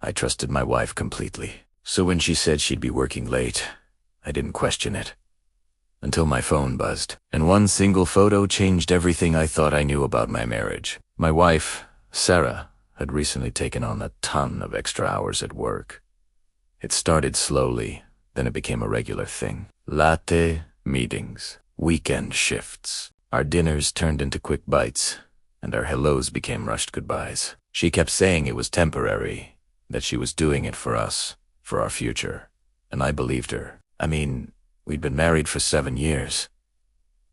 I trusted my wife completely. So when she said she'd be working late, I didn't question it. Until my phone buzzed, and one single photo changed everything I thought I knew about my marriage. My wife, Sarah, had recently taken on a ton of extra hours at work. It started slowly, then it became a regular thing. Latte meetings, weekend shifts. Our dinners turned into quick bites, and our hellos became rushed goodbyes. She kept saying it was temporary, that she was doing it for us, for our future, and I believed her. I mean, we'd been married for 7 years.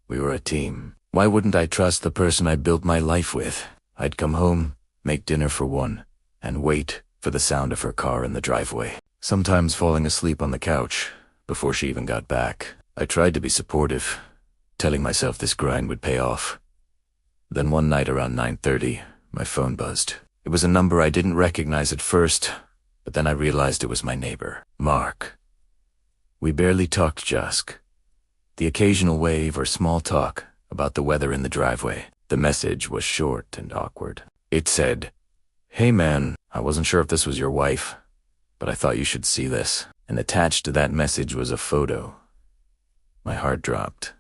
We were a team. Why wouldn't I trust the person I built my life with? I'd come home, make dinner for one, and wait for the sound of her car in the driveway. Sometimes falling asleep on the couch before she even got back. I tried to be supportive, telling myself this grind would pay off. Then one night around 9:30, my phone buzzed. It was a number I didn't recognize at first, but then I realized it was my neighbor, Mark. We barely talked just. The occasional wave or small talk about the weather in the driveway. The message was short and awkward. It said, "Hey man, I wasn't sure if this was your wife, but I thought you should see this." And attached to that message was a photo. My heart dropped.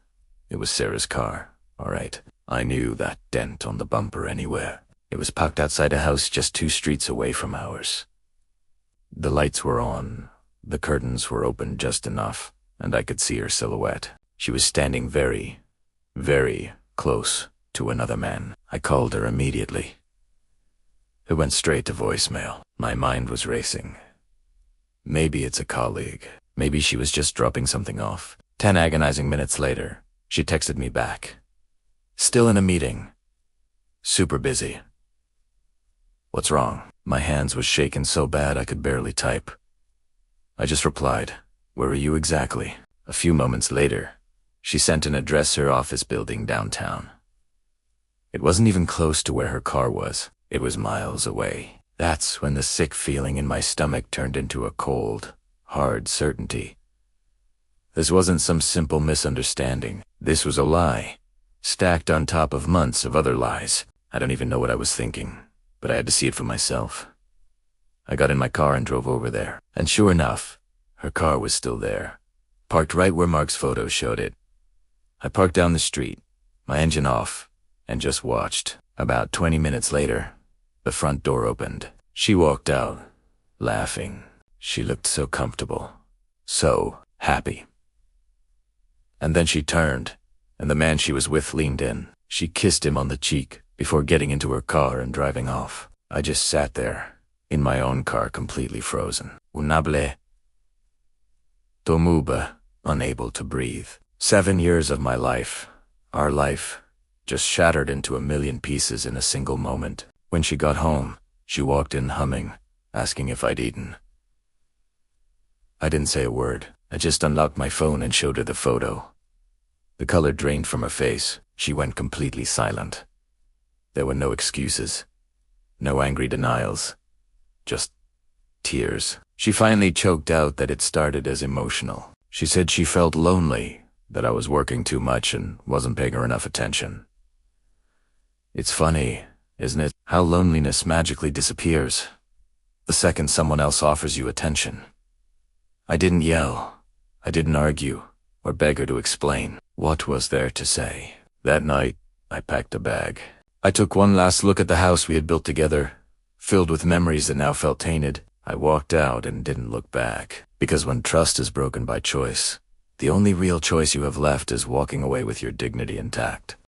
It was Sarah's car. All right. I knew that dent on the bumper anywhere. It was parked outside a house just 2 streets away from ours. The lights were on. The curtains were open just enough, and I could see her silhouette. She was standing very, very close to another man. I called her immediately. It went straight to voicemail. My mind was racing. Maybe it's a colleague. Maybe she was just dropping something off. 10 agonizing minutes later, she texted me back. "Still in a meeting. Super busy." What's wrong? My hands was shaking so bad I could barely type. I just replied, "Where are you exactly?" A few moments later, she sent an address her office building downtown. It wasn't even close to where her car was. It was miles away. That's when the sick feeling in my stomach turned into a cold, hard certainty. This wasn't some simple misunderstanding. This was a lie, stacked on top of months of other lies. I don't even know what I was thinking, but I had to see it for myself. I got in my car and drove over there, and sure enough, her car was still there, parked right where Mark's photo showed it. I parked down the street, my engine off, and just watched. About 20 minutes later, the front door opened. She walked out, laughing. She looked so comfortable, so happy. And then she turned, and the man she was with leaned in. She kissed him on the cheek before getting into her car and driving off. I just sat there, in my own car, completely frozen. Unable. Tomuba, unable to breathe. 7 years of my life, our life, just shattered into a million pieces in a single moment. When she got home, she walked in humming, asking if I'd eaten. I didn't say a word. I just unlocked my phone and showed her the photo. The color drained from her face. She went completely silent. There were no excuses, no angry denials, just tears. She finally choked out that it started as emotional. She said she felt lonely, that I was working too much and wasn't paying her enough attention. It's funny, isn't it, how loneliness magically disappears the second someone else offers you attention. I didn't yell. I didn't argue or beg her to explain. What was there to say? That night, I packed a bag. I took one last look at the house we had built together, filled with memories that now felt tainted. I walked out and didn't look back, because when trust is broken by choice, the only real choice you have left is walking away with your dignity intact.